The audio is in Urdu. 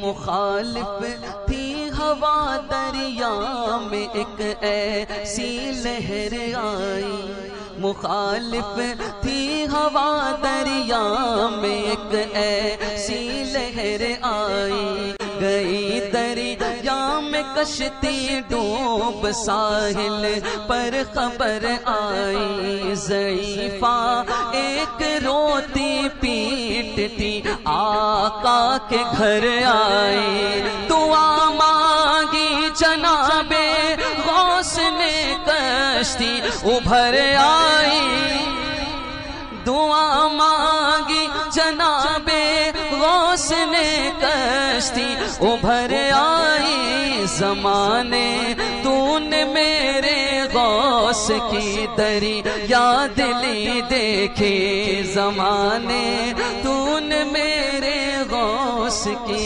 مخالف تھی ہوا دریا میں ایک ایسی لہر آئی، مخالف تھی ہوا دریا میں ایک ایسی لہر آئی، گئی دریا میں کشتی ڈوب ساحل پر خبر آئی، ضعیفہ ایک روتی پیٹتی آقا کے گھر آئی، دعا مانگی جناب غوث نے کشتی ابھر آئی، دعا مانگی جناب غوث نے کشتی ابھر آئی، زمانے تو نے میرے غوث کی دریا دلی دیکھی، زمانے تو نے میرے غوث کی